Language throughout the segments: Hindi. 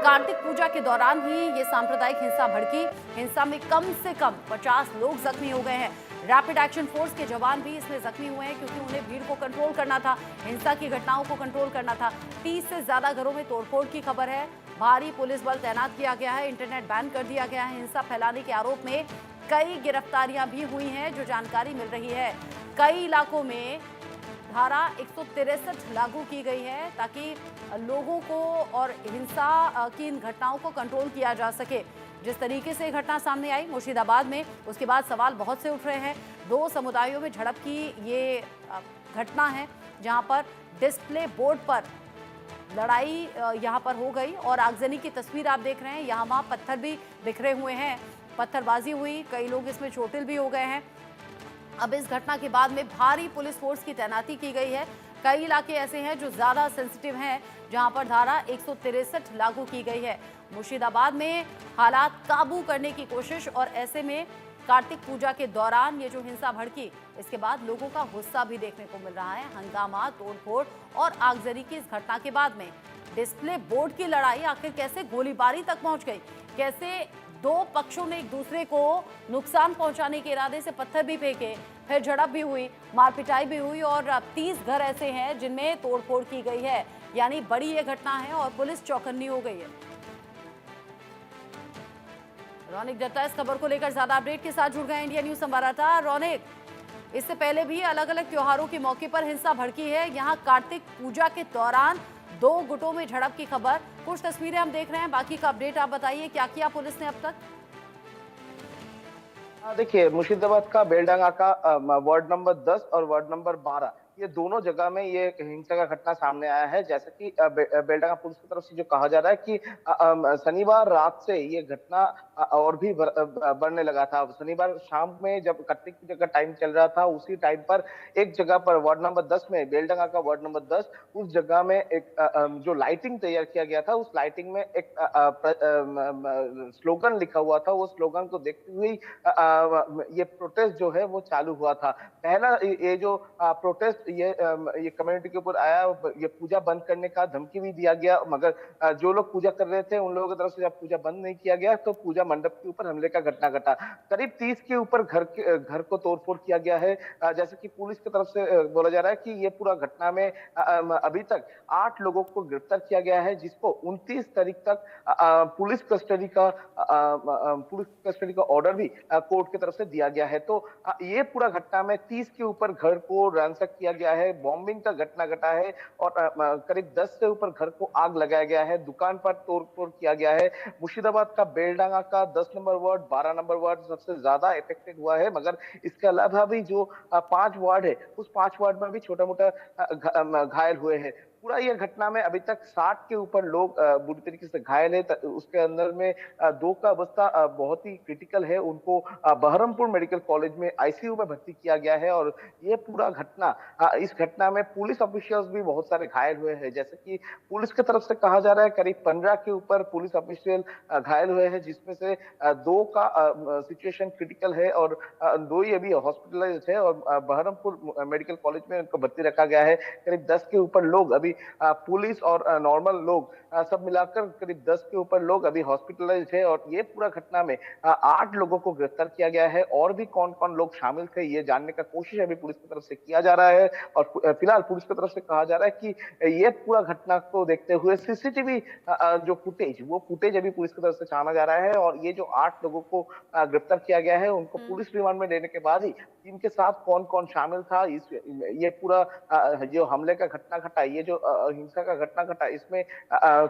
कार्तिक पूजा के दौरान ही ये सांप्रदायिक हिंसा भड़की। हिंसा में कम से कम 50 लोग जख्मी हो गए हैं। रैपिड एक्शन फोर्स के जवान भी इसमें जख्मी हुए हैं क्योंकि उन्हें भीड़ को कंट्रोल करना था, हिंसा की घटनाओं को कंट्रोल करना था। 30 से ज्यादा घरों में तोड़फोड़ की खबर है। भारी पुलिस बल तैनात किया गया है, इंटरनेट बैन कर दिया गया है। हिंसा फैलाने के आरोप में कई गिरफ्तारियां भी हुई हैं, जो जानकारी मिल रही है। कई इलाकों में धारा 163 लागू की गई है ताकि लोगों को और हिंसा की इन घटनाओं को कंट्रोल किया जा सके। जिस तरीके से घटना सामने आई मुर्शिदाबाद में, उसके बाद सवाल बहुत से उठ रहे हैं। दो समुदायों में झड़प की ये घटना है जहां पर डिस्प्ले बोर्ड पर लड़ाई यहां पर हो गई और आगजनी की तस्वीर आप देख रहे हैं। यहाँ वहां पत्थर भी बिखरे हुए हैं, पत्थरबाजी हुई, कई लोग इसमें चोटिल भी हो गए हैं। अब इस घटना के बाद में भारी पुलिस फोर्स की तैनाती की गई है। कई इलाके ऐसे हैं जो ज्यादा सेंसिटिव हैं, जहां पर धारा 163 लागू की गई है। मुर्शिदाबाद में हालात काबू करने की कोशिश, और ऐसे में कार्तिक पूजा के दौरान ये जो हिंसा भड़की, इसके बाद लोगों का गुस्सा भी देखने को मिल रहा है। हंगामा, तोड़फोड़ और आगजनी की इस घटना के बाद में डिस्प्ले बोर्ड की लड़ाई आखिर कैसे गोलीबारी तक पहुंच गई, कैसे दो पक्षों ने एक दूसरे को नुकसान पहुंचाने के इरादे से पत्थर भी फेंके, फिर झड़प भी हुई, मारपिटाई भी हुई और 30 घर ऐसे हैं जिनमें तोड़फोड़ की गई है। यानी बड़ी ये घटना है और पुलिस चौकन्नी हो गई है। रौनिक दत्ता इस खबर को लेकर ज्यादा अपडेट के साथ जुड़ गए इंडिया न्यूज संवाददाता। रौनिक, इससे पहले भी अलग अलग त्योहारों के मौके पर हिंसा भड़की है। यहाँ कार्तिक पूजा के दौरान दो गुटों में झड़प की खबर, कुछ तस्वीरें हम देख रहे हैं, बाकी का अपडेट आप बताइए, क्या किया पुलिस ने अब तक? देखिए, मुर्शिदाबाद का बेलडांगा का वार्ड नंबर 10 और वार्ड नंबर 12, ये दोनों जगह में ये हिंसा का घटना सामने आया है। जैसे कि बेलडांगा पुलिस की तरफ से जो कहा जा रहा है कि शनिवार रात से ये घटना और भी बढ़ने लगा था। शनिवार शाम में जब कार्तिक पूजा का टाइम चल रहा था, उसी टाइम पर एक जगह पर वार्ड नंबर 10 में, बेलडांगा का वार्ड नंबर 10, उस जगह में एक जो लाइटिंग तैयार किया गया था, उस लाइटिंग में एक स्लोगन लिखा हुआ था। वो स्लोगन को देखते हुए ये प्रोटेस्ट जो है वो चालू हुआ था। पहला ये जो प्रोटेस्ट ये कम्युनिटी के ऊपर आया, ये पूजा बंद करने का धमकी भी दिया गया, मगर जो लोग पूजा कर रहे थे उन लोगों की तरफ से जब पूजा बंद नहीं किया गया तो पूजा मंडप के ऊपर हमले का घटना घटा। करीब 30 के ऊपर घर को तोड़फोड़ किया गया है। जैसे कि पुलिस की तरफ से बोला जा रहा है कि ये पूरा घटना में अभी तक 8 लोगों को गिरफ्तार किया गया है, जिसको 29 तारीख तक पुलिस कस्टडी का ऑर्डर भी कोर्ट की तरफ से दिया गया है। तो ये पूरा घटना में 30 के ऊपर घर को रैंसक किया गया है, बॉम्बिंग का घटना घटा है और करीब 10 से ऊपर घर को आग लगाया गया है, दुकान पर तोड़-फोड़ किया गया है। मुर्शिदाबाद का बेलडांगा का 10 नंबर वार्ड, 12 नंबर वार्ड सबसे ज्यादा अफेक्टेड हुआ है, मगर इसके अलावा भी जो 5 वार्ड है, उस 5 वार्ड में भी छोटा-मोटा घायल हुए हैं। पूरा ये घटना में अभी तक 60 के ऊपर लोग बुरी तरीके से घायल है। उसके अंदर में 2 का अवस्था बहुत ही क्रिटिकल है। उनको बहरमपुर मेडिकल कॉलेज में आईसीयू में भर्ती किया गया है। और ये पूरा घटना, इस घटना में पुलिस ऑफिशियल्स भी बहुत सारे घायल हुए हैं। जैसे कि पुलिस की तरफ से कहा जा रहा है करीब 15 के ऊपर पुलिस ऑफिशियल घायल हुए हैं, जिसमें से 2 का सिचुएशन क्रिटिकल है और 2 ही अभी हॉस्पिटलाइज्ड है और बहरमपुर मेडिकल कॉलेज में उनको भर्ती रखा गया है। करीब 10 के ऊपर लोग अभी पुलिस और नॉर्मल लोग सब मिलाकर करीब 10 के ऊपर लोग अभी हॉस्पिटलाइज्ड है। और ये पूरा घटना में 8 लोगों को गिरफ्तार किया गया है। और भी कौन कौन लोग शामिल थे ये जानने का कोशिश अभी पुलिस की तरफ से किया जा रहा है। और फिलहाल पुलिस की तरफ से कहा जा रहा है कि ये पूरा घटना को देखते हुए सीसीटीवी जो फुटेज अभी पुलिस की तरफ से छाना जा रहा है। और ये जो 8 लोगों को गिरफ्तार किया गया है, उनको पुलिस रिमांड में लेने के बाद ही इनके साथ कौन कौन शामिल था, ये पूरा जो हमले का घटना घटा, ये जो हिंसा का घटना घटा, इसमें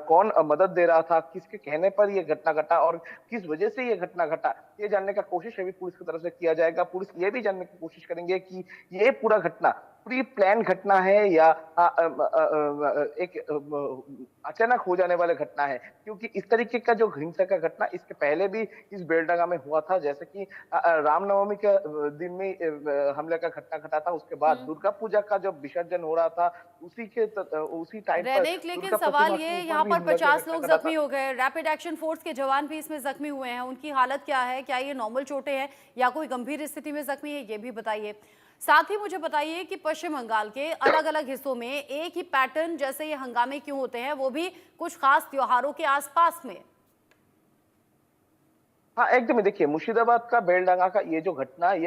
कौन मदद दे रहा था, किसके कहने पर ये घटना घटा और किस वजह से ये घटना घटा, ये जानने का कोशिश अभी पुलिस की तरफ से किया जाएगा। पुलिस ये भी जानने की कोशिश करेंगे कि ये पूरा घटना प्री प्लान घटना है या एक अचानक हो जाने वाले घटना है। क्योंकि इस तरीके का जो हिंसा का घटना इसके पहले भी इस बेलडांगा में हुआ था। जैसे कि रामनवमी के दिन में हमले का घटना घटा था। उसके बाद दुर्गा पूजा का जब विसर्जन हो रहा था, उसी टाइम पर लेकिन सवाल ये, यहाँ पर 50 लोग जख्मी हो गए, रैपिड एक्शन फोर्स के जवान भी इसमें जख्मी हुए हैं, उनकी हालत क्या है? क्या ये नॉर्मल चोटें हैं या कोई गंभीर स्थिति में जख्मी है, ये भी बताइए। साथ ही मुझे बताइए कि पश्चिम बंगाल के अलग-अलग हिस्सों में एक ही पैटर्न जैसे ये हंगामे क्यों होते हैं, वो भी कुछ खास त्योहारों के आसपास में? हाँ, एकदम ही देखिए मुर्शिदाबाद का बेलडांगा का ये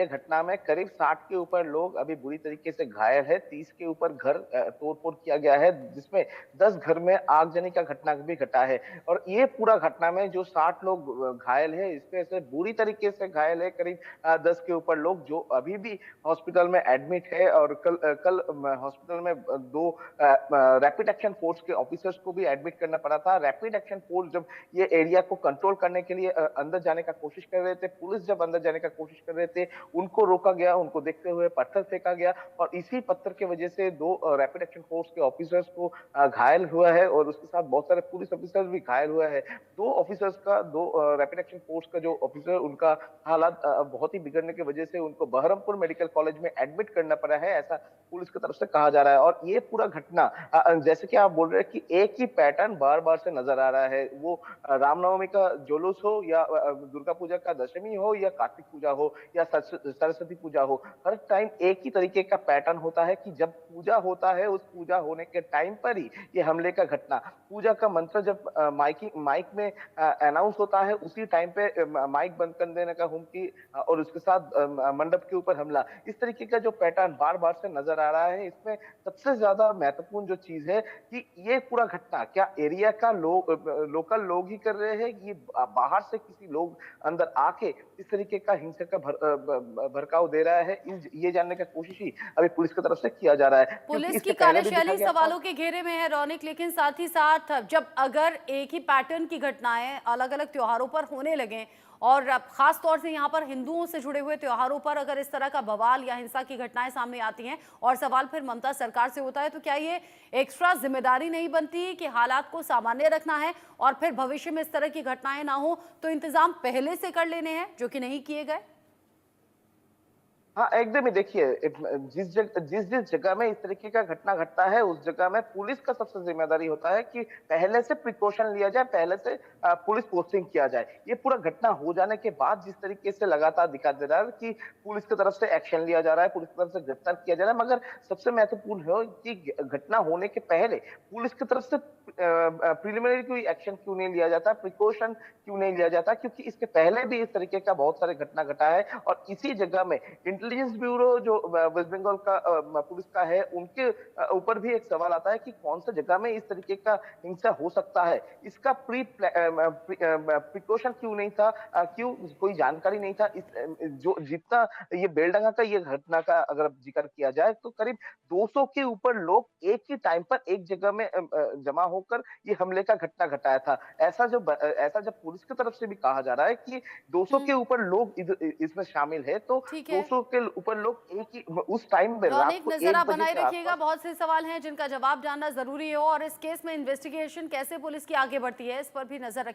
घटना में करीब 60 के ऊपर लोग अभी बुरी तरीके से घायल है। 30 के ऊपर घर तोड़-फोड़ किया गया है, जिसमें 10 घर में आगजनी का घटना भी घटा है। और ये पूरा घटना में जो 60 लोग घायल है, इसमें से बुरी तरीके से घायल है करीब 10 के ऊपर लोग जो अभी भी हॉस्पिटल में एडमिट है। और कल हॉस्पिटल में 2 रैपिड एक्शन फोर्स के ऑफिसर्स को भी एडमिट करना पड़ा था। रैपिड एक्शन फोर्स जब ये एरिया को कंट्रोल करने के लिए अंदर जाने का कोशिश कर रहे थे, पुलिस जब अंदर जाने का कोशिश कर रहे थे, उनको रोका गया, उनको देखते हुए पत्थर फेंका गया। और इसी पत्थर की वजह से 2 रैपिड एक्शन फोर्स के ऑफिसर्स को घायल हुआ है और उसके साथ बहुत सारे पुलिस ऑफिसर्स भी घायल हुए हैं। 2 रैपिड एक्शन फोर्स का जो ऑफिसर उनका हालात बहुत ही बिगड़ने की वजह से उनको बहरमपुर मेडिकल कॉलेज में एडमिट करना पड़ा है, ऐसा पुलिस की तरफ से कहा जा रहा है। और ये पूरा घटना जैसे कि आप बोल रहे हैं कि एक ही पैटर्न बार-बार से नजर आ रहा है। वो रामनवमी का जुलूस हो या दुर्गा पूजा का दशमी हो या कार्तिक पूजा हो या सरस्वती पूजा हो, हर टाइम एक ही तरीके का पैटर्न होता है कि जब पूजा होता है, उस पूजा होने के टाइम पर ही ये हमले का घटना, पूजा का मंत्र जब माइक में अनाउंस होता है, उसी टाइम पे माइक बंद कर देने का हुमकी और उसके साथ मंडप के ऊपर हमला। इस तरीके का जो पैटर्न बार-बार से नजर आ रहा है, इसमें सबसे ज्यादा महत्वपूर्ण जो चीज है कि ये पूरा घटना क्या एरिया का लोकल लोग ही कर रहे हैं, ये बाहर से किसी लोग अंदर आके इस तरीके का हिंसा का भड़काव दे रहा है, ये जानने का कोशिश ही अभी पुलिस की तरफ से किया जा रहा है। क्योंकि पुलिस की इससे पहले भी देखा कार्यशैली गया था। सवालों के घेरे में है रौनिक, लेकिन साथ ही साथ जब अगर एक ही पैटर्न की घटनाएं अलग-अलग त्योहारों पर होने लगे और अब खास तौर से यहाँ पर हिंदुओं से जुड़े हुए त्योहारों पर अगर इस तरह का बवाल या हिंसा की घटनाएं सामने आती हैं और सवाल फिर ममता सरकार से होता है, तो क्या ये एक्स्ट्रा जिम्मेदारी नहीं बनती कि हालात को सामान्य रखना है और फिर भविष्य में इस तरह की घटनाएं ना हो तो इंतजाम पहले से कर लेने हैं, जो कि नहीं किए गए? हाँ, एकदम ही देखिए जिस जगह में इस तरीके का घटना घटता है, उस जगह में पुलिस का सबसे ज़िम्मेदारी होता है कि पहले से प्रिकॉशन लिया जाए, पहले से पुलिस पोस्टिंग किया जाए। ये पूरा घटना हो जाने के बाद जिस तरीके से लगातार दिखा दे रहा है कि पुलिस की तरफ से एक्शन लिया जा रहा है, पुलिस की तरफ से गिरफ्तार किया जा रहा है, मगर सबसे महत्वपूर्ण है कि घटना होने के पहले पुलिस की तरफ से प्रिलिमिनरी कोई एक्शन क्यों नहीं लिया जाता, प्रिकॉशन क्यों नहीं लिया जाता? क्योंकि इसके पहले भी इस तरीके का बहुत सारे घटना घटा है और इसी जगह में इंटेलिजेंस ब्यूरो जो वेस्ट बंगाल का पुलिस का है, उनके ऊपर भी एक सवाल आता है कि कौन सा जगह में इस तरीके का हिंसा हो सकता है। इसका प्रिकॉशन क्यों नहीं था? क्यों कोई जानकारी नहीं था? जो जितना ये बेलडंगा का ये घटना का अगर जिक्र किया जाए तो करीब 200 के ऊपर लोग एक ही टाइम पर एक जगह में जमा होकर ये हमले का घटना घटाया था। ऐसा जब पुलिस की तरफ से भी कहा जा रहा है कि 200 के ऊपर लोग इसमें शामिल है, तो ठीक है 200 के ऊपर लोग एक ही उस टाइम में रात रौनिक, को नजर 1 आप बजे बनाए के रखिएगा, आसपास। बहुत से सवाल हैं जिनका जवाब जानना जरूरी हो और इस केस में इन्वेस्टिगेशन कैसे पुलिस की आगे बढ़ती है इस पर भी नजर